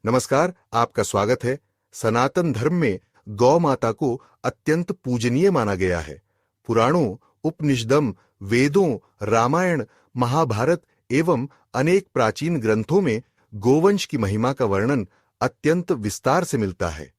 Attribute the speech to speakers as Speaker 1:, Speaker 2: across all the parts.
Speaker 1: नमस्कार, आपका स्वागत है। सनातन धर्म में गौ माता को अत्यंत पूजनीय माना गया है। पुराणों, उपनिषदम, वेदों, रामायण, महाभारत एवं अनेक प्राचीन ग्रंथों में गोवंश की महिमा का वर्णन अत्यंत विस्तार से मिलता है।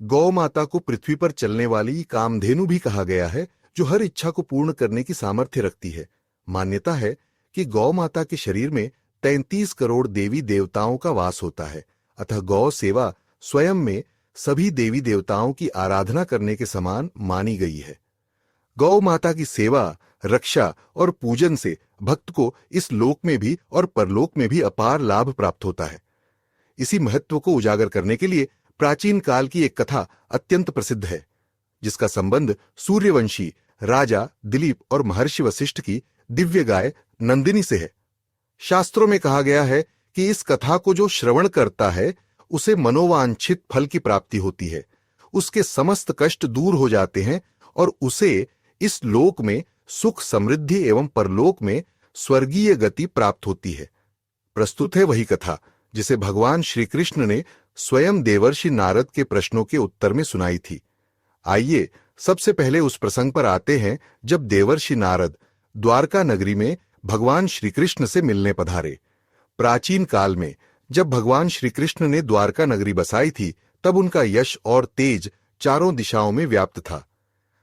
Speaker 1: गौ माता को पृथ्वी पर चलने वाली कामधेनु भी कहा गया है, जो हर इच्छा को पूर्ण करने की सामर्थ्य रखती है। मान्यता है कि गौ माता के शरीर में 33 करोड़ देवी देवताओं का वास होता है, अतः गौ सेवा स्वयं में सभी देवी देवताओं की आराधना करने के समान मानी गई है। गौ माता की सेवा, रक्षा और पूजन से भक्त को इस लोक में भी और परलोक में भी अपार लाभ प्राप्त होता है। इसी महत्व को उजागर करने के लिए प्राचीन काल की एक कथा अत्यंत प्रसिद्ध है, जिसका संबंध सूर्यवंशी राजा दिलीप और महर्षि वशिष्ठ की दिव्य गाय नंदिनी से है। शास्त्रों में कहा गया है कि इस कथा को जो श्रवण करता है उसे मनोवांछित फल की प्राप्ति होती है, उसके समस्त कष्ट दूर हो जाते हैं और उसे इस लोक में सुख समृद्धि एवं परलोक में स्वर्गीय गति प्राप्त होती है। प्रस्तुत है वही कथा जिसे भगवान श्री कृष्ण ने स्वयं देवर्षि नारद के प्रश्नों के उत्तर में सुनाई थी। आइए सबसे पहले उस प्रसंग पर आते हैं जब देवर्षि नारद द्वारका नगरी में भगवान श्री कृष्ण से मिलने पधारे। प्राचीन काल में जब भगवान श्री कृष्ण ने द्वारका नगरी बसाई थी, तब उनका यश और तेज चारों दिशाओं में व्याप्त था।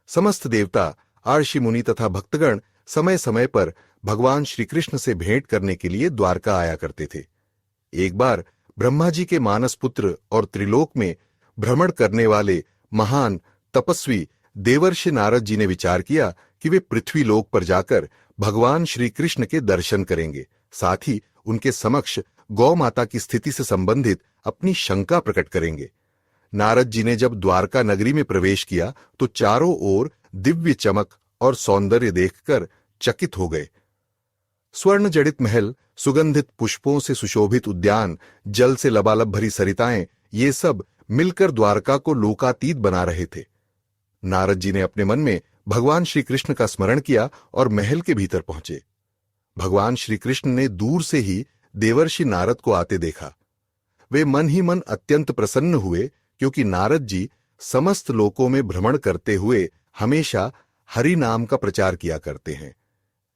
Speaker 1: समस्त देवता, आर्षि मुनि तथा भक्तगण समय समय पर भगवान श्री कृष्ण से भेंट करने के लिए द्वारका आया करते थे। एक बार ब्रह्मा जी के मानस पुत्र और त्रिलोक में भ्रमण करने वाले महान तपस्वी देवर्षि नारद जी ने विचार किया कि वे पृथ्वी लोक पर जाकर भगवान श्री कृष्ण के दर्शन करेंगे, साथ ही उनके समक्ष गौ माता की स्थिति से संबंधित अपनी शंका प्रकट करेंगे। नारद जी ने जब द्वारका नगरी में प्रवेश किया तो चारों ओर दिव्य चमक और सौंदर्य देखकर चकित हो गए। स्वर्ण जड़ित महल, सुगंधित पुष्पों से सुशोभित उद्यान, जल से लबालब भरी सरिताएं, ये सब मिलकर द्वारका को लोकातीत बना रहे थे। नारद जी ने अपने मन में भगवान श्री कृष्ण का स्मरण किया और महल के भीतर पहुंचे। भगवान श्री कृष्ण ने दूर से ही देवर्षि नारद को आते देखा। वे मन ही मन अत्यंत प्रसन्न हुए, क्योंकि नारद जी समस्त लोकों में भ्रमण करते हुए हमेशा हरि नाम का प्रचार किया करते हैं।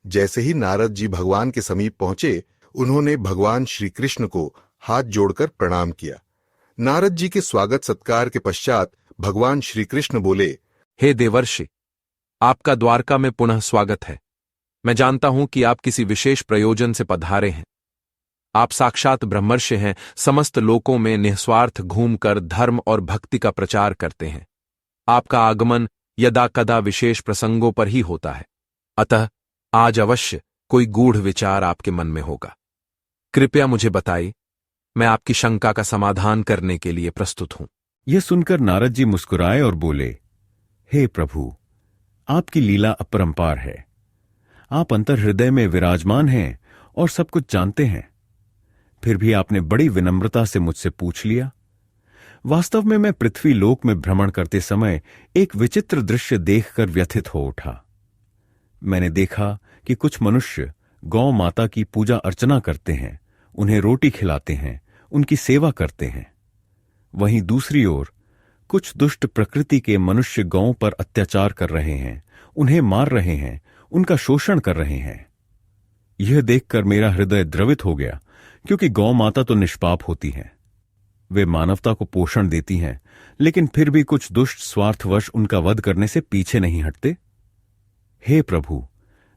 Speaker 1: जैसे ही नारद जी भगवान के समीप पहुंचे, उन्होंने भगवान श्री कृष्ण को हाथ जोड़कर प्रणाम किया। नारद जी के स्वागत सत्कार के पश्चात भगवान श्री कृष्ण बोले,
Speaker 2: हे देवर्षि, आपका द्वारका में पुनः स्वागत है। मैं जानता हूं कि आप किसी विशेष प्रयोजन से पधारे हैं। आप साक्षात ब्रह्मर्षि हैं, समस्त लोकों में निस्वार्थ घूमकर धर्म और भक्ति का प्रचार करते हैं। आपका आगमन यदा कदा विशेष प्रसंगों पर ही होता है, अतः आज अवश्य कोई गूढ़ विचार आपके मन में होगा। कृपया मुझे बताइए, मैं आपकी शंका का समाधान करने के लिए प्रस्तुत हूं।
Speaker 3: यह सुनकर नारद जी मुस्कुराए और बोले, हे प्रभु, आपकी लीला अपरंपार है। आप अंतर हृदय में विराजमान हैं और सब कुछ जानते हैं, फिर भी आपने बड़ी विनम्रता से मुझसे पूछ लिया। वास्तव में मैं पृथ्वी लोक में भ्रमण करते समय एक विचित्र दृश्य देखकर व्यथित हो उठा। मैंने देखा कि कुछ मनुष्य गौ माता की पूजा अर्चना करते हैं, उन्हें रोटी खिलाते हैं, उनकी सेवा करते हैं। वहीं दूसरी ओर कुछ दुष्ट प्रकृति के मनुष्य गौओं पर अत्याचार कर रहे हैं, उन्हें मार रहे हैं, उनका शोषण कर रहे हैं। यह देखकर मेरा हृदय द्रवित हो गया, क्योंकि गौ माता तो निष्पाप होती हैं। वे मानवता को पोषण देती हैं, लेकिन फिर भी कुछ दुष्ट स्वार्थवश उनका वध करने से पीछे नहीं हटते। हे प्रभु,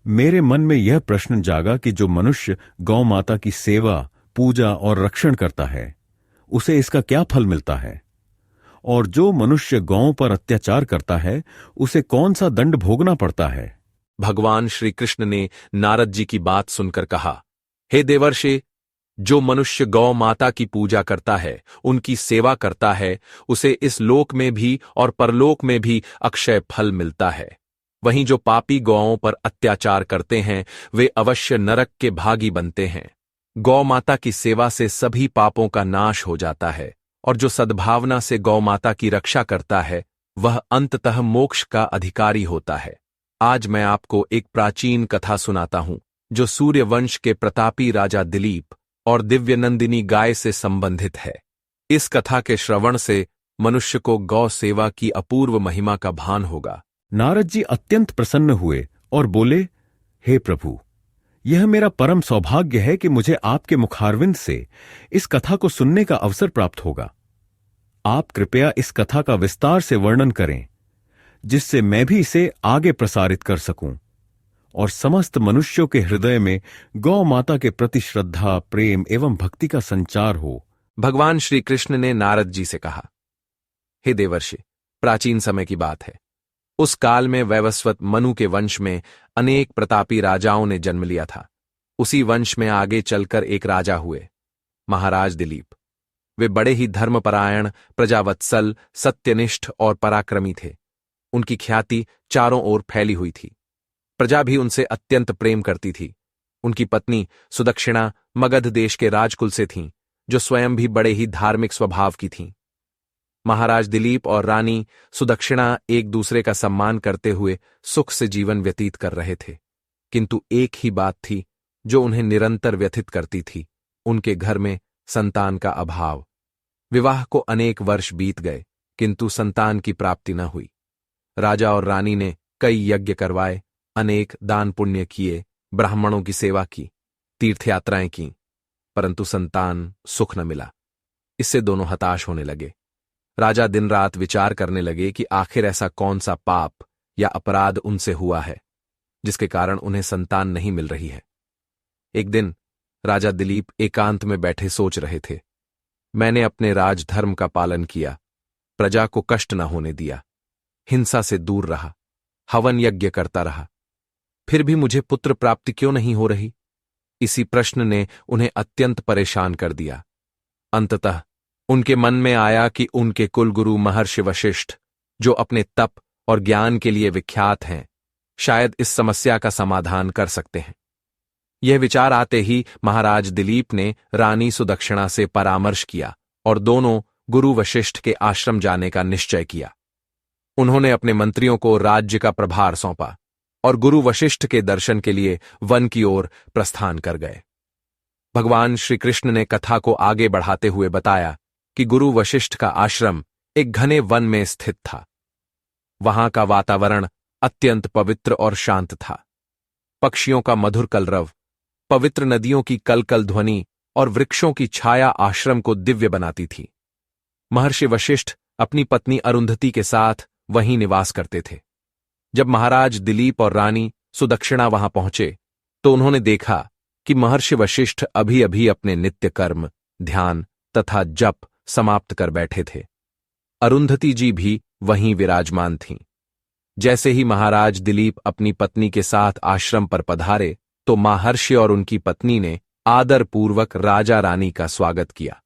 Speaker 3: मेरे मन में यह प्रश्न जागा कि जो मनुष्य गौ माता की सेवा, पूजा और रक्षण करता है, उसे इसका क्या फल मिलता है? और जो मनुष्य गौओं पर अत्याचार करता है, उसे कौन सा दंड भोगना पड़ता है?
Speaker 2: भगवान श्री कृष्ण ने नारद जी की बात सुनकर कहा, हे देवर्षि, जो मनुष्य गौ माता की पूजा करता है, उनकी सेवा करता है, उसे इस लोक में भी और परलोक में भी अक्षय फल मिलता है। वहीं जो पापी गौओं पर अत्याचार करते हैं, वे अवश्य नरक के भागी बनते हैं। गौ माता की सेवा से सभी पापों का नाश हो जाता है, और जो सद्भावना से गौ माता की रक्षा करता है, वह अंततः मोक्ष का अधिकारी होता है। आज मैं आपको एक प्राचीन कथा सुनाता हूं, जो सूर्यवंश के प्रतापी राजा दिलीप और दिव्य नंदिनी गाय से संबंधित है। इस कथा के श्रवण से मनुष्य को गौ सेवा की अपूर्व महिमा का भान होगा।
Speaker 3: नारद जी अत्यंत प्रसन्न हुए और बोले, हे प्रभु, यह मेरा परम सौभाग्य है कि मुझे आपके मुखारविंद से इस कथा को सुनने का अवसर प्राप्त होगा। आप कृपया इस कथा का विस्तार से वर्णन करें, जिससे मैं भी इसे आगे प्रसारित कर सकूं और समस्त मनुष्यों के हृदय में गौ माता के प्रति श्रद्धा, प्रेम एवं भक्ति का संचार हो।
Speaker 2: भगवान श्री कृष्ण ने नारद जी से कहा, हे देवर्षि, प्राचीन समय की बात है। उस काल में वैवस्वत मनु के वंश में अनेक प्रतापी राजाओं ने जन्म लिया था। उसी वंश में आगे चलकर एक राजा हुए, महाराज दिलीप। वे बड़े ही धर्मपरायण, प्रजावत्सल, सत्यनिष्ठ और पराक्रमी थे। उनकी ख्याति चारों ओर फैली हुई थी। प्रजा भी उनसे अत्यंत प्रेम करती थी। उनकी पत्नी सुदक्षिणा मगध देश के राजकुल से थीं, जो स्वयं भी बड़े ही धार्मिक स्वभाव की थीं। महाराज दिलीप और रानी सुदक्षिणा एक दूसरे का सम्मान करते हुए सुख से जीवन व्यतीत कर रहे थे। किंतु एक ही बात थी जो उन्हें निरंतर व्यथित करती थी, उनके घर में संतान का अभाव। विवाह को अनेक वर्ष बीत गए, किंतु संतान की प्राप्ति न हुई। राजा और रानी ने कई यज्ञ करवाए, अनेक दान पुण्य किए, ब्राह्मणों की सेवा की, तीर्थयात्राएं की, परंतु संतान सुख न मिला। इससे दोनों हताश होने लगे। राजा दिन रात विचार करने लगे कि आखिर ऐसा कौन सा पाप या अपराध उनसे हुआ है जिसके कारण उन्हें संतान नहीं मिल रही है। एक दिन राजा दिलीप एकांत में बैठे सोच रहे थे, मैंने अपने राजधर्म का पालन किया, प्रजा को कष्ट न होने दिया, हिंसा से दूर रहा, हवन यज्ञ करता रहा, फिर भी मुझे पुत्र प्राप्ति क्यों नहीं हो रही? इसी प्रश्न ने उन्हें अत्यंत परेशान कर दिया। अंततः उनके मन में आया कि उनके कुलगुरु महर्षि वशिष्ठ, जो अपने तप और ज्ञान के लिए विख्यात हैं, शायद इस समस्या का समाधान कर सकते हैं। यह विचार आते ही महाराज दिलीप ने रानी सुदक्षिणा से परामर्श किया और दोनों गुरु वशिष्ठ के आश्रम जाने का निश्चय किया। उन्होंने अपने मंत्रियों को राज्य का प्रभार सौंपा और गुरु वशिष्ठ के दर्शन के लिए वन की ओर प्रस्थान कर गए। भगवान श्री कृष्ण ने कथा को आगे बढ़ाते हुए बताया कि गुरु वशिष्ठ का आश्रम एक घने वन में स्थित था। वहां का वातावरण अत्यंत पवित्र और शांत था। पक्षियों का मधुर कलरव, पवित्र नदियों की कलकल ध्वनि और वृक्षों की छाया आश्रम को दिव्य बनाती थी। महर्षि वशिष्ठ अपनी पत्नी अरुंधति के साथ वहीं निवास करते थे। जब महाराज दिलीप और रानी सुदक्षिणा वहां पहुंचे तो उन्होंने देखा कि महर्षि वशिष्ठ अभी अभी अपने नित्य कर्म, ध्यान तथा जप समाप्त कर बैठे थे। अरुंधति जी भी वहीं विराजमान थीं। जैसे ही महाराज दिलीप अपनी पत्नी के साथ आश्रम पर पधारे तो महर्षि और उनकी पत्नी ने आदरपूर्वक राजा रानी का स्वागत किया।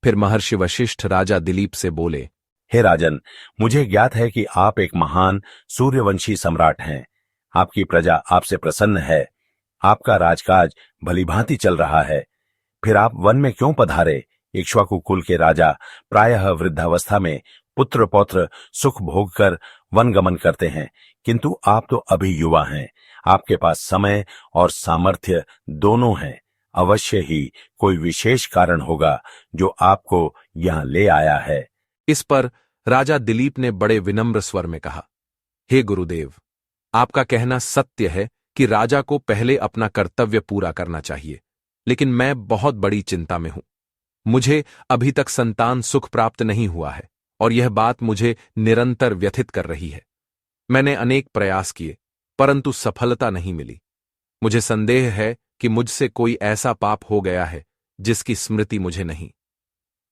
Speaker 2: फिर महर्षि वशिष्ठ राजा दिलीप से बोले,
Speaker 4: हे राजन, मुझे ज्ञात है कि आप एक महान सूर्यवंशी सम्राट हैं। आपकी प्रजा आपसे प्रसन्न है। आपका राजकाज भलीभांति चल रहा है। फिर आप वन में क्यों पधारे? इक्ष्वाकु कुल के राजा प्रायः वृद्धावस्था में पुत्र पौत्र सुख भोग कर वन गमन करते हैं, किंतु आप तो अभी युवा हैं। आपके पास समय और सामर्थ्य दोनों हैं। अवश्य ही कोई विशेष कारण होगा जो आपको यहां ले आया है।
Speaker 2: इस पर राजा दिलीप ने बड़े विनम्र स्वर में कहा, हे गुरुदेव, आपका कहना सत्य है कि राजा को पहले अपना कर्तव्य पूरा करना चाहिए, लेकिन मैं बहुत बड़ी चिंता में हूं। मुझे अभी तक संतान सुख प्राप्त नहीं हुआ है और यह बात मुझे निरंतर व्यथित कर रही है। मैंने अनेक प्रयास किए परंतु सफलता नहीं मिली। मुझे संदेह है कि मुझसे कोई ऐसा पाप हो गया है जिसकी स्मृति मुझे नहीं।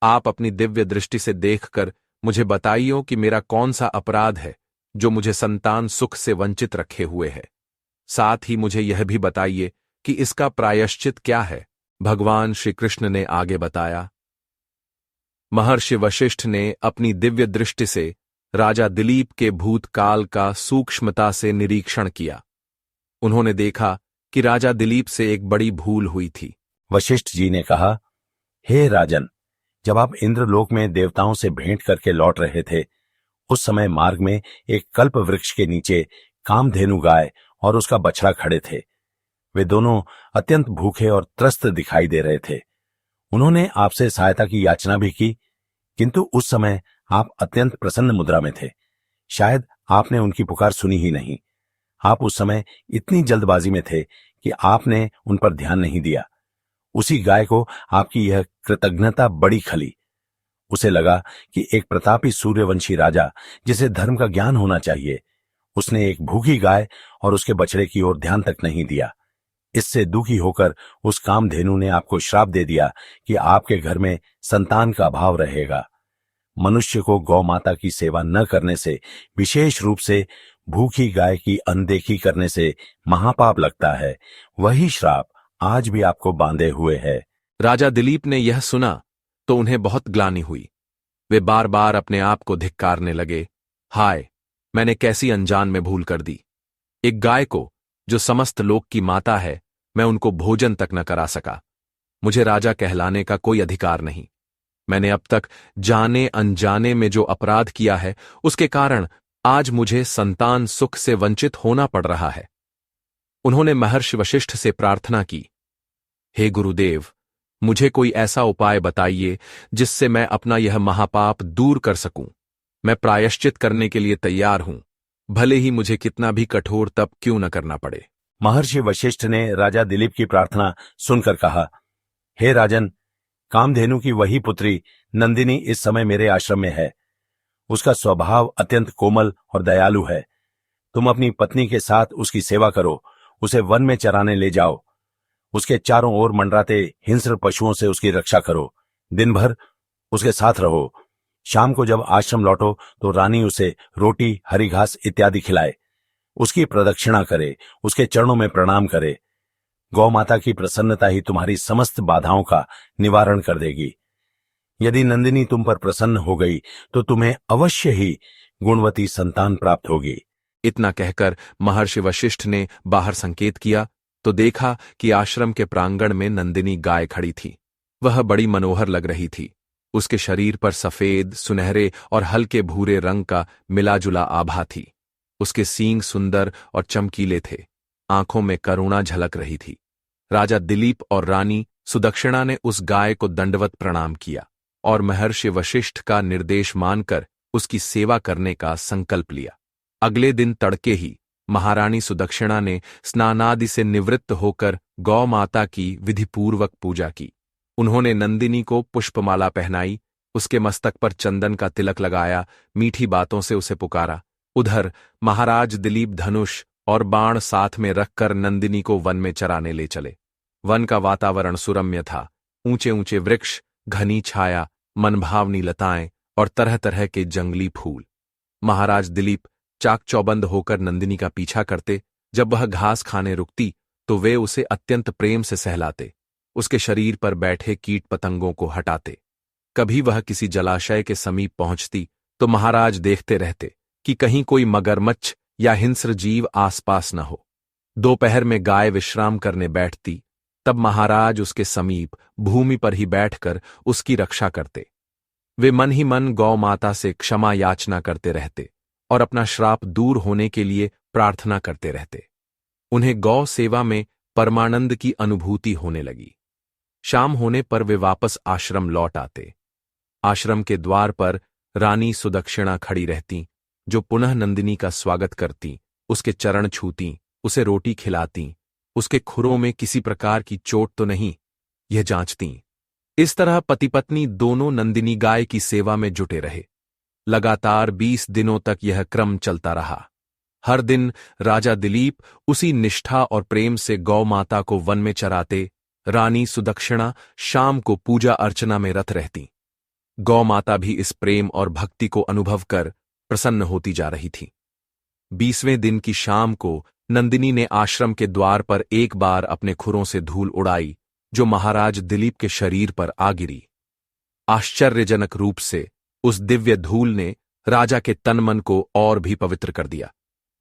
Speaker 2: आप अपनी दिव्य दृष्टि से देखकर मुझे बताइए कि मेरा कौन सा अपराध है जो मुझे संतान सुख से वंचित रखे हुए है। साथ ही मुझे यह भी बताइए कि इसका प्रायश्चित क्या है। भगवान श्री कृष्ण ने आगे बताया, महर्षि वशिष्ठ ने अपनी दिव्य दृष्टि से राजा दिलीप के भूतकाल का सूक्ष्मता से निरीक्षण किया। उन्होंने देखा कि राजा दिलीप से एक बड़ी भूल हुई थी।
Speaker 4: वशिष्ठ जी ने कहा, हे राजन, जब आप इंद्रलोक में देवताओं से भेंट करके लौट रहे थे, उस समय मार्ग में एक कल्प वृक्ष के नीचे कामधेनु गाय और उसका बछड़ा खड़े थे। वे दोनों अत्यंत भूखे और त्रस्त दिखाई दे रहे थे। उन्होंने आपसे सहायता की याचना भी की, किंतु उस समय आप अत्यंत प्रसन्न मुद्रा में थे। शायद आपने उनकी पुकार सुनी ही नहीं। आप उस समय इतनी जल्दबाजी में थे कि आपने उन पर ध्यान नहीं दिया। उसी गाय को आपकी यह कृतज्ञता बड़ी खली। उसे लगा कि एक प्रतापी सूर्यवंशी राजा, जिसे धर्म का ज्ञान होना चाहिए, उसने एक भूखी गाय और उसके बछड़े की ओर ध्यान तक नहीं दिया। इससे दुखी होकर उस कामधेनु ने आपको श्राप दे दिया कि आपके घर में संतान का अभाव रहेगा। मनुष्य को गौ माता की सेवा न करने से, विशेष रूप से भूखी गाय की अनदेखी करने से महापाप लगता है। वही श्राप आज भी आपको बांधे हुए है।
Speaker 2: राजा दिलीप ने यह सुना तो उन्हें बहुत ग्लानि हुई। वे बार बार अपने आप को धिक्कारने लगे। हाय, मैंने कैसी अनजान में भूल कर दी। एक गाय को, जो समस्त लोक की माता है, मैं उनको भोजन तक न करा सका। मुझे राजा कहलाने का कोई अधिकार नहीं। मैंने अब तक जाने अनजाने में जो अपराध किया है, उसके कारण आज मुझे संतान सुख से वंचित होना पड़ रहा है। उन्होंने महर्षि वशिष्ठ से प्रार्थना की, हे गुरुदेव, मुझे कोई ऐसा उपाय बताइए जिससे मैं अपना यह महापाप दूर कर सकूं। मैं प्रायश्चित करने के लिए तैयार हूं, भले ही मुझे कितना भी कठोर तप क्यों न करना पड़े।
Speaker 4: महर्षि वशिष्ठ ने राजा दिलीप की प्रार्थना सुनकर कहा, हे राजन, कामधेनु की वही पुत्री नंदिनी इस समय मेरे आश्रम में है। उसका स्वभाव अत्यंत कोमल और दयालु है। तुम अपनी पत्नी के साथ उसकी सेवा करो, उसे वन में चराने ले जाओ। उसके चारों ओर मंडराते हिंस्र पशुओं से उसकी रक्षा करो। दिन भर उसके साथ रहो। शाम को जब आश्रम लौटो तो रानी उसे रोटी, हरी घास इत्यादि खिलाए। उसकी प्रदक्षिणा करे, उसके चरणों में प्रणाम करे। गौ माता की प्रसन्नता ही तुम्हारी समस्त बाधाओं का निवारण कर देगी। यदि नंदिनी तुम पर प्रसन्न हो गई तो तुम्हें अवश्य ही गुणवती संतान प्राप्त होगी।
Speaker 2: इतना कहकर महर्षि वशिष्ठ ने बाहर संकेत किया तो देखा कि आश्रम के प्रांगण में नंदिनी गाय खड़ी थी। वह बड़ी मनोहर लग रही थी। उसके शरीर पर सफेद, सुनहरे और हल्के भूरे रंग का मिलाजुला आभा थी। उसके सींग सुंदर और चमकीले थे। आंखों में करुणा झलक रही थी। राजा दिलीप और रानी सुदक्षिणा ने उस गाय को दंडवत प्रणाम किया और महर्षि वशिष्ठ का निर्देश मानकर उसकी सेवा करने का संकल्प लिया। अगले दिन तड़के ही महारानी सुदक्षिणा ने स्नानादि से निवृत्त होकर गौ माता की विधिपूर्वक पूजा की। उन्होंने नंदिनी को पुष्पमाला पहनाई, उसके मस्तक पर चंदन का तिलक लगाया, मीठी बातों से उसे पुकारा। उधर महाराज दिलीप धनुष और बाण साथ में रखकर नंदिनी को वन में चराने ले चले। वन का वातावरण सुरम्य था। ऊंचे ऊंचे वृक्ष, घनी छाया, मनभावनी लताएं और तरह तरह के जंगली फूल। महाराज दिलीप चाक चौबंद होकर नंदिनी का पीछा करते। जब वह घास खाने रुकती तो वे उसे अत्यंत प्रेम से सहलाते, उसके शरीर पर बैठे कीट पतंगों को हटाते। कभी वह किसी जलाशय के समीप पहुंचती तो महाराज देखते रहते कि कहीं कोई मगरमच्छ या हिंस्र जीव आसपास न हो। दोपहर में गाय विश्राम करने बैठती, तब महाराज उसके समीप भूमि पर ही बैठकर उसकी रक्षा करते। वे मन ही मन गौ माता से क्षमा याचना करते रहते और अपना श्राप दूर होने के लिए प्रार्थना करते रहते। उन्हें गौ सेवा में परमानंद की अनुभूति होने लगी। शाम होने पर वे वापस आश्रम लौट आते। आश्रम के द्वार पर रानी सुदक्षिणा खड़ी रहती, जो पुनः नंदिनी का स्वागत करती, उसके चरण छूती, उसे रोटी खिलाती, उसके खुरों में किसी प्रकार की चोट तो नहीं, यह जांचती। इस तरह पति पत्नी दोनों नंदिनी गाय की सेवा में जुटे रहे। लगातार 20 दिनों तक यह क्रम चलता रहा। हर दिन राजा दिलीप उसी निष्ठा और प्रेम से गौ माता को वन में चराते। रानी सुदक्षिणा शाम को पूजा अर्चना में रत रहती। गौ माता भी इस प्रेम और भक्ति को अनुभव कर प्रसन्न होती जा रही थी। 20वें दिन की शाम को नंदिनी ने आश्रम के द्वार पर एक बार अपने खुरों से धूल उड़ाई, जो महाराज दिलीप के शरीर पर आ गिरी। आश्चर्यजनक रूप से उस दिव्य धूल ने राजा के तन मन को और भी पवित्र कर दिया।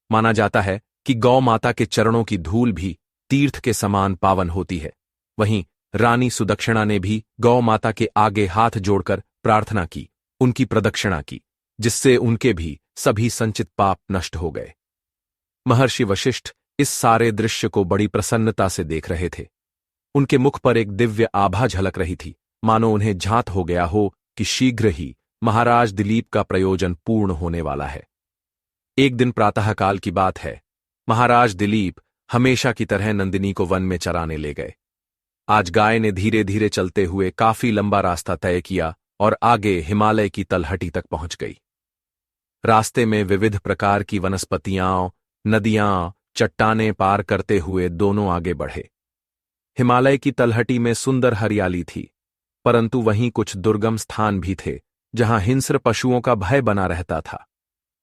Speaker 2: माना जाता है कि गौ माता के चरणों की धूल भी तीर्थ के समान पावन होती है। वहीं रानी सुदक्षिणा ने भी गौ माता के आगे हाथ जोड़कर प्रार्थना की, उनकी प्रदक्षिणा की, जिससे उनके भी सभी संचित पाप नष्ट हो गए। महर्षि वशिष्ठ इस सारे दृश्य को बड़ी प्रसन्नता से देख रहे थे। उनके मुख पर एक दिव्य आभा झलक रही थी, मानो उन्हें झांत हो गया हो कि शीघ्र ही महाराज दिलीप का प्रयोजन पूर्ण होने वाला है। एक दिन प्रातःकाल की बात है। महाराज दिलीप हमेशा की तरह नंदिनी को वन में चराने ले गए। आज गाय ने धीरे धीरे चलते हुए काफी लंबा रास्ता तय किया और आगे हिमालय की तलहटी तक पहुंच गई। रास्ते में विविध प्रकार की वनस्पतियां, नदियां, चट्टानें पार करते हुए दोनों आगे बढ़े। हिमालय की तलहटी में सुंदर हरियाली थी, परंतु वहीं कुछ दुर्गम स्थान भी थे जहां हिंस्र पशुओं का भय बना रहता था।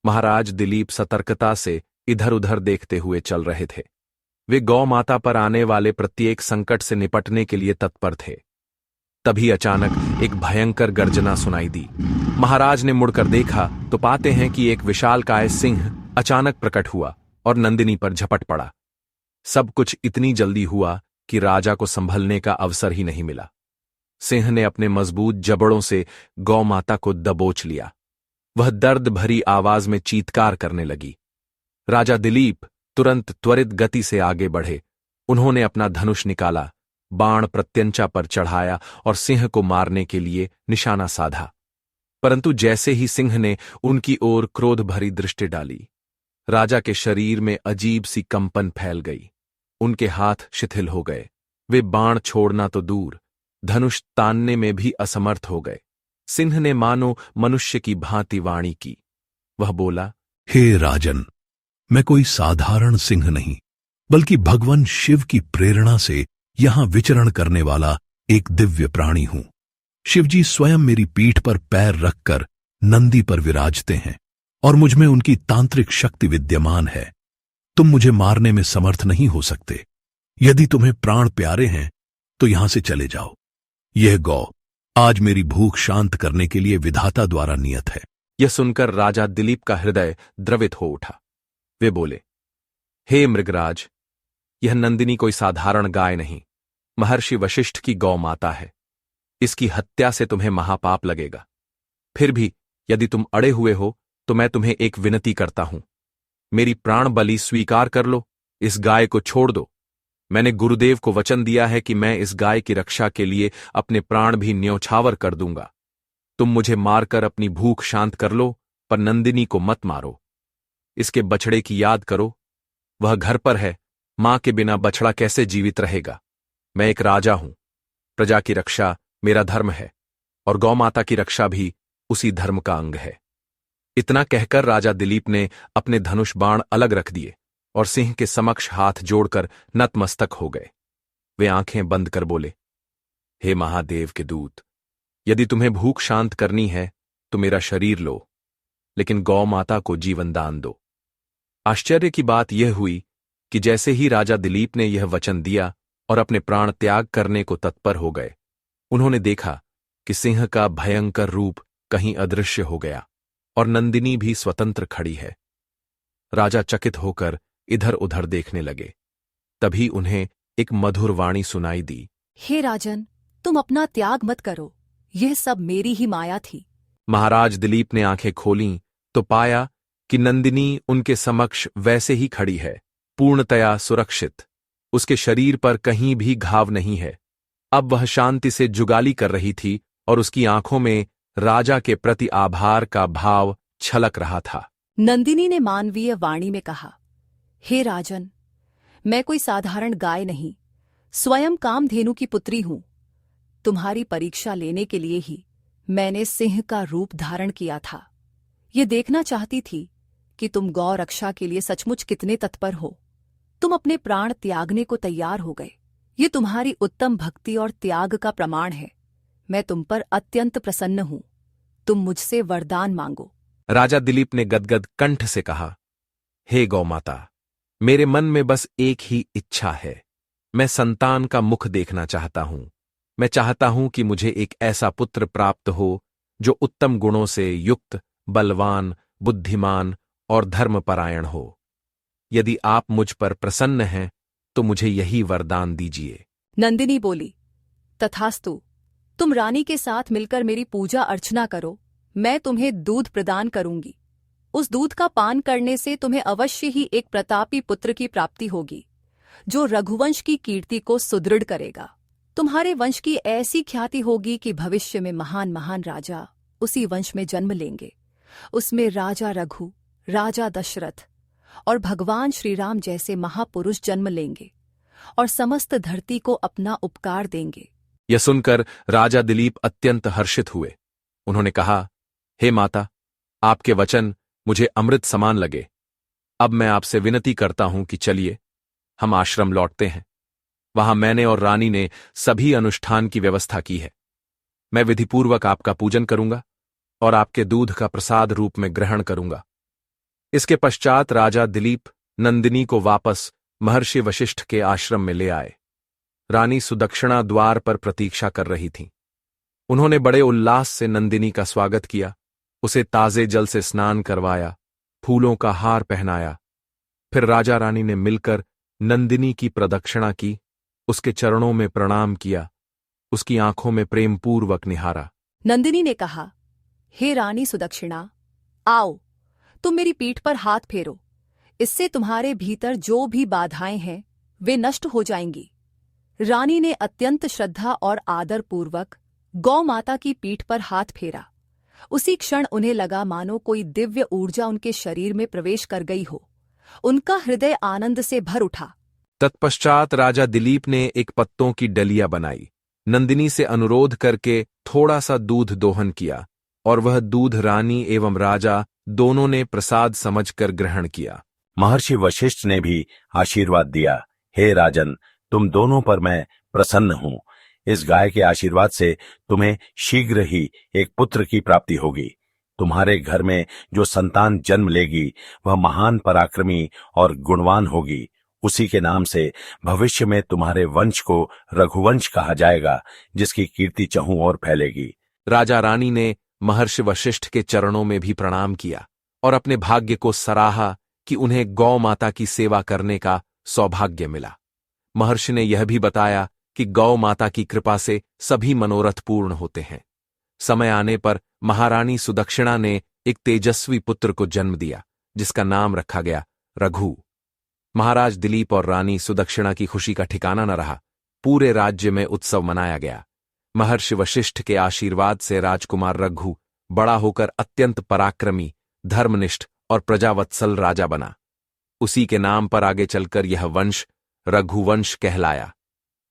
Speaker 2: महाराज दिलीप सतर्कता से इधर उधर देखते हुए चल रहे थे। वे गौ माता पर आने वाले प्रत्येक संकट से निपटने के लिए तत्पर थे। तभी अचानक एक भयंकर गर्जना सुनाई दी। महाराज ने मुड़कर देखा तो पाते हैं कि एक विशालकाय सिंह अचानक प्रकट हुआ और नंदिनी पर झपट पड़ा। सब कुछ इतनी जल्दी हुआ कि राजा को संभलने का अवसर ही नहीं मिला। सिंह ने अपने मजबूत जबड़ों से गौ माता को दबोच लिया। वह दर्द भरी आवाज में चीत्कार करने लगी। राजा दिलीप तुरंत त्वरित गति से आगे बढ़े। उन्होंने अपना धनुष निकाला, बाण प्रत्यंचा पर चढ़ाया और सिंह को मारने के लिए निशाना साधा। परंतु जैसे ही सिंह ने उनकी ओर क्रोध भरी दृष्टि डाली, राजा के शरीर में अजीब सी कंपन फैल गई। उनके हाथ शिथिल हो गए। वे बाण छोड़ना तो दूर, धनुष तानने में भी असमर्थ हो गए। सिंह ने मानो मनुष्य की भांति वाणी की। वह बोला,
Speaker 5: हे राजन, मैं कोई साधारण सिंह नहीं, बल्कि भगवान शिव की प्रेरणा से यहां विचरण करने वाला एक दिव्य प्राणी हूं। शिवजी स्वयं मेरी पीठ पर पैर रखकर नंदी पर विराजते हैं और मुझमें उनकी तांत्रिक शक्ति विद्यमान है। तुम मुझे मारने में समर्थ नहीं हो सकते। यदि तुम्हें प्राण प्यारे हैं तो यहां से चले जाओ। यह गौ आज मेरी भूख शांत करने के लिए विधाता द्वारा नियत है।
Speaker 2: यह सुनकर राजा दिलीप का हृदय द्रवित हो उठा। वे बोले, हे मृगराज, यह नंदिनी कोई साधारण गाय नहीं, महर्षि वशिष्ठ की गौ माता है। इसकी हत्या से तुम्हें महापाप लगेगा। फिर भी यदि तुम अड़े हुए हो तो मैं तुम्हें एक विनती करता हूं। मेरी प्राण बलि स्वीकार कर लो, इस गाय को छोड़ दो। मैंने गुरुदेव को वचन दिया है कि मैं इस गाय की रक्षा के लिए अपने प्राण भी न्यौछावर कर दूंगा। तुम मुझे मारकर अपनी भूख शांत कर लो, पर नंदिनी को मत मारो। इसके बछड़े की याद करो, वह घर पर है। मां के बिना बछड़ा कैसे जीवित रहेगा? मैं एक राजा हूं, प्रजा की रक्षा मेरा धर्म है और गौ माता की रक्षा भी उसी धर्म का अंग है। इतना कहकर राजा दिलीप ने अपने धनुष बाण अलग रख दिए और सिंह के समक्ष हाथ जोड़कर नतमस्तक हो गए। वे आंखें बंद कर बोले, हे महादेव के दूत, यदि तुम्हें भूख शांत करनी है तो मेरा शरीर लो, लेकिन गौ माता को जीवन दान दो। आश्चर्य की बात यह हुई कि जैसे ही राजा दिलीप ने यह वचन दिया और अपने प्राण त्याग करने को तत्पर हो गए, उन्होंने देखा कि सिंह का भयंकर रूप कहीं अदृश्य हो गया और नंदिनी भी स्वतंत्र खड़ी है। राजा चकित होकर इधर उधर देखने लगे। तभी उन्हें एक मधुर वाणी सुनाई दी,
Speaker 6: हे राजन, तुम अपना त्याग मत करो, यह सब मेरी ही माया थी।
Speaker 2: महाराज दिलीप ने आंखें खोलीं तो पाया कि नंदिनी उनके समक्ष वैसे ही खड़ी है, पूर्णतया सुरक्षित। उसके शरीर पर कहीं भी घाव नहीं है। अब वह शांति से जुगाली कर रही थी और उसकी आंखों में राजा के प्रति आभार का भाव छलक रहा था।
Speaker 6: नंदिनी ने मानवीय वाणी में कहा, हे राजन, मैं कोई साधारण गाय नहीं, स्वयं कामधेनु की पुत्री हूं। तुम्हारी परीक्षा लेने के लिए ही मैंने सिंह का रूप धारण किया था। ये देखना चाहती थी कि तुम गौ रक्षा के लिए सचमुच कितने तत्पर हो। तुम अपने प्राण त्यागने को तैयार हो गए। ये तुम्हारी उत्तम भक्ति और त्याग का प्रमाण है। मैं तुम पर अत्यंत प्रसन्न हूं। तुम मुझसे वरदान मांगो।
Speaker 2: राजा दिलीप ने गदगद कंठ से कहा, हे गौ माता, मेरे मन में बस एक ही इच्छा है। मैं संतान का मुख देखना चाहता हूं। मैं चाहता हूं कि मुझे एक ऐसा पुत्र प्राप्त हो जो उत्तम गुणों से युक्त, बलवान, बुद्धिमान और धर्मपरायण हो। यदि आप मुझ पर प्रसन्न हैं तो मुझे यही वरदान दीजिए।
Speaker 6: नंदिनी बोली, तथास्तु। तुम रानी के साथ मिलकर मेरी पूजा अर्चना करो। मैं तुम्हें दूध प्रदान करूंगी। उस दूध का पान करने से तुम्हें अवश्य ही एक प्रतापी पुत्र की प्राप्ति होगी, जो रघुवंश की कीर्ति को सुदृढ़ करेगा। तुम्हारे वंश की ऐसी ख्याति होगी कि भविष्य में महान महान राजा उसी वंश में जन्म लेंगे। उसमें राजा रघु, राजा दशरथ और भगवान श्री राम जैसे महापुरुष जन्म लेंगे और समस्त धरती को अपना उपकार देंगे।
Speaker 2: यह सुनकर राजा दिलीप अत्यंत हर्षित हुए। उन्होंने कहा, हे माता, आपके वचन मुझे अमृत समान लगे। अब मैं आपसे विनती करता हूं कि चलिए हम आश्रम लौटते हैं। वहां मैंने और रानी ने सभी अनुष्ठान की व्यवस्था की है। मैं विधिपूर्वक आपका पूजन करूंगा और आपके दूध का प्रसाद रूप में ग्रहण करूंगा। इसके पश्चात राजा दिलीप नंदिनी को वापस महर्षि वशिष्ठ के आश्रम में ले आए। रानी सुदक्षिणा द्वार पर प्रतीक्षा कर रही थीं। उन्होंने बड़े उल्लास से नंदिनी का स्वागत किया, उसे ताजे जल से स्नान करवाया, फूलों का हार पहनाया। फिर राजा रानी ने मिलकर नंदिनी की प्रदक्षिणा की, उसके चरणों में प्रणाम किया, उसकी आंखों में प्रेमपूर्वक निहारा।
Speaker 6: नंदिनी ने कहा, हे रानी सुदक्षिणा, आओ, तुम मेरी पीठ पर हाथ फेरो। इससे तुम्हारे भीतर जो भी बाधाएं हैं वे नष्ट हो जाएंगी। रानी ने अत्यंत श्रद्धा और आदर पूर्वक गौ माता की पीठ पर हाथ फेरा। उसी क्षण उन्हें लगा मानो कोई दिव्य ऊर्जा उनके शरीर में प्रवेश कर गई हो। उनका हृदय आनंद से भर उठा।
Speaker 2: तत्पश्चात राजा दिलीप ने एक पत्तों की डलिया बनाई, नंदिनी से अनुरोध करके थोड़ा सा दूध दोहन किया और वह दूध रानी एवं राजा दोनों ने प्रसाद समझकर ग्रहण किया।
Speaker 4: महर्षि वशिष्ठ ने भी आशीर्वाद दिया, हे राजन, तुम दोनों पर मैं प्रसन्न हूं। इस गाय के आशीर्वाद से तुम्हें शीघ्र ही एक पुत्र की प्राप्ति होगी। तुम्हारे घर में जो संतान जन्म लेगी वह महान पराक्रमी और गुणवान होगी। उसी के नाम से भविष्य में तुम्हारे वंश को रघुवंश कहा जाएगा, जिसकी कीर्ति चहुं ओर फैलेगी।
Speaker 2: राजा रानी ने महर्षि वशिष्ठ के चरणों में भी प्रणाम किया और अपने भाग्य को सराहा कि उन्हें गौ माता की सेवा करने का सौभाग्य मिला। महर्षि ने यह भी बताया कि गौ माता की कृपा से सभी मनोरथ पूर्ण होते हैं। समय आने पर महारानी सुदक्षिणा ने एक तेजस्वी पुत्र को जन्म दिया, जिसका नाम रखा गया रघु। महाराज दिलीप और रानी सुदक्षिणा की खुशी का ठिकाना न रहा। पूरे राज्य में उत्सव मनाया गया। महर्षि वशिष्ठ के आशीर्वाद से राजकुमार रघु बड़ा होकर अत्यंत पराक्रमी, धर्मनिष्ठ और प्रजावत्सल राजा बना। उसी के नाम पर आगे चलकर यह वंश रघुवंश कहलाया।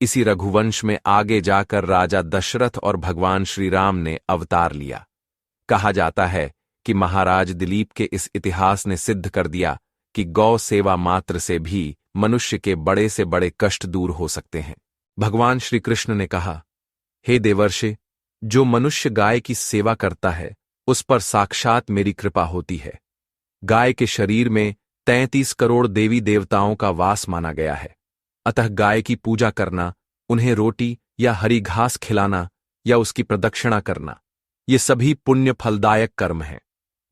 Speaker 2: इसी रघुवंश में आगे जाकर राजा दशरथ और भगवान श्री राम ने अवतार लिया। कहा जाता है कि महाराज दिलीप के इस इतिहास ने सिद्ध कर दिया कि गौ सेवा मात्र से भी मनुष्य के बड़े से बड़े कष्ट दूर हो सकते हैं। भगवान श्री कृष्ण ने कहा, हे देवर्षि, जो मनुष्य गाय की सेवा करता है उस पर साक्षात मेरी कृपा होती है। गाय के शरीर में 33 करोड़ देवी देवताओं का वास माना गया है। अतः गाय की पूजा करना, उन्हें रोटी या हरी घास खिलाना या उसकी प्रदक्षिणा करना, ये सभी पुण्य फलदायक कर्म हैं।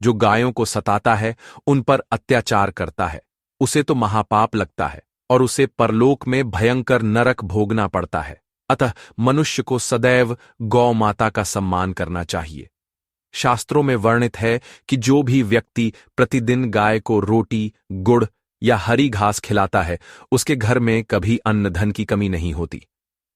Speaker 2: जो गायों को सताता है, उन पर अत्याचार करता है, उसे तो महापाप लगता है और उसे परलोक में भयंकर नरक भोगना पड़ता है। अतः मनुष्य को सदैव गौ माता का सम्मान करना चाहिए। शास्त्रों में वर्णित है कि जो भी व्यक्ति प्रतिदिन गाय को रोटी, गुड़ या हरी घास खिलाता है, उसके घर में कभी अन्न धन की कमी नहीं होती।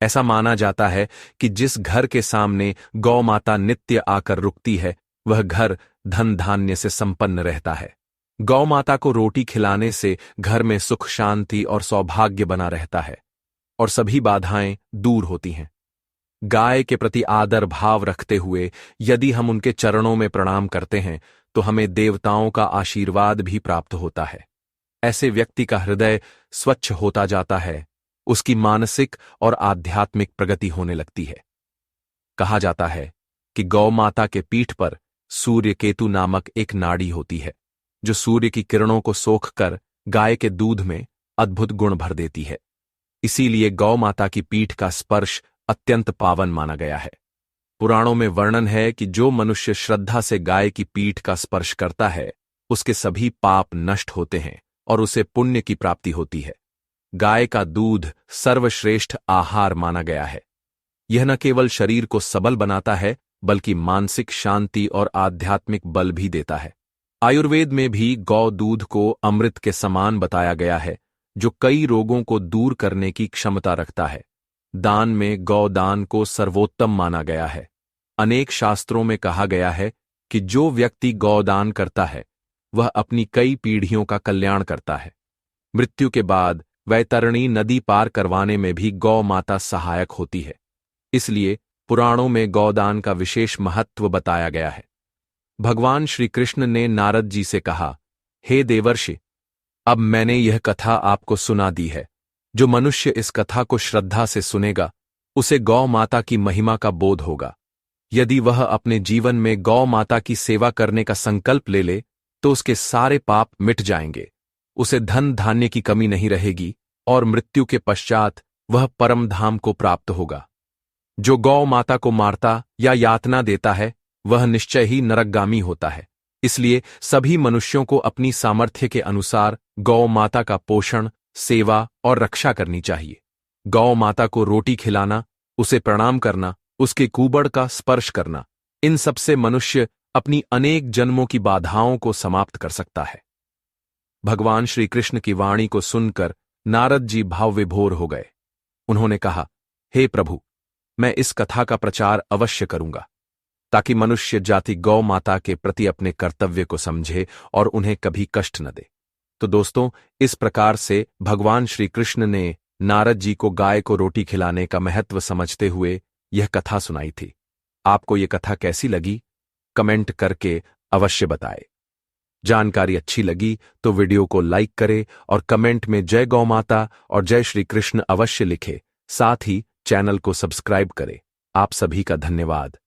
Speaker 2: ऐसा माना जाता है कि जिस घर के सामने गौ माता नित्य आकर रुकती है, वह घर धन धान्य से संपन्न रहता है। गौ माता को रोटी खिलाने से घर में सुख, शांति और सौभाग्य बना रहता है और सभी बाधाएं दूर होती हैं। गाय के प्रति आदर भाव रखते हुए यदि हम उनके चरणों में प्रणाम करते हैं तो हमें देवताओं का आशीर्वाद भी प्राप्त होता है। ऐसे व्यक्ति का हृदय स्वच्छ होता जाता है, उसकी मानसिक और आध्यात्मिक प्रगति होने लगती है। कहा जाता है कि गौ माता के पीठ पर सूर्य केतु नामक एक नाड़ी होती है, जो सूर्य की किरणों को सोखकर गाय के दूध में अद्भुत गुण भर देती है। इसीलिए गौ माता की पीठ का स्पर्श अत्यंत पावन माना गया है। पुराणों में वर्णन है कि जो मनुष्य श्रद्धा से गाय की पीठ का स्पर्श करता है, उसके सभी पाप नष्ट होते हैं और उसे पुण्य की प्राप्ति होती है। गाय का दूध सर्वश्रेष्ठ आहार माना गया है। यह न केवल शरीर को सबल बनाता है, बल्कि मानसिक शांति और आध्यात्मिक बल भी देता है। आयुर्वेद में भी गौ दूध को अमृत के समान बताया गया है, जो कई रोगों को दूर करने की क्षमता रखता है। दान में गौदान को सर्वोत्तम माना गया है। अनेक शास्त्रों में कहा गया है कि जो व्यक्ति गौदान करता है वह अपनी कई पीढ़ियों का कल्याण करता है। मृत्यु के बाद वैतरणी नदी पार करवाने में भी गौ माता सहायक होती है। इसलिए पुराणों में गौदान का विशेष महत्व बताया गया है। भगवान श्री कृष्ण ने नारद जी से कहा, हे देवर्षि, अब मैंने यह कथा आपको सुना दी है। जो मनुष्य इस कथा को श्रद्धा से सुनेगा उसे गौ माता की महिमा का बोध होगा। यदि वह अपने जीवन में गौ माता की सेवा करने का संकल्प ले ले तो उसके सारे पाप मिट जाएंगे, उसे धन धान्य की कमी नहीं रहेगी और मृत्यु के पश्चात वह परम धाम को प्राप्त होगा। जो गौ माता को मारता या यातना देता है वह निश्चय ही नरकगामी होता है। इसलिए सभी मनुष्यों को अपनी सामर्थ्य के अनुसार गौ माता का पोषण, सेवा और रक्षा करनी चाहिए। गौ माता को रोटी खिलाना, उसे प्रणाम करना, उसके कूबड़ का स्पर्श करना, इन सबसे मनुष्य अपनी अनेक जन्मों की बाधाओं को समाप्त कर सकता है। भगवान श्री कृष्ण की वाणी को सुनकर नारद जी भाव विभोर हो गए। उन्होंने कहा, हे प्रभु, मैं इस कथा का प्रचार अवश्य करूंगा ताकि मनुष्य जाति गौ माता के प्रति अपने कर्तव्य को समझे और उन्हें कभी कष्ट न दे। तो दोस्तों, इस प्रकार से भगवान श्री कृष्ण ने नारद जी को गाय को रोटी खिलाने का महत्व समझते हुए यह कथा सुनाई थी। आपको यह कथा कैसी लगी? कमेंट करके अवश्य बताएं। जानकारी अच्छी लगी तो वीडियो को लाइक करें और कमेंट में जय गौ माता और जय श्री कृष्ण अवश्य लिखें। साथ ही चैनल को सब्सक्राइब करें। आप सभी का धन्यवाद।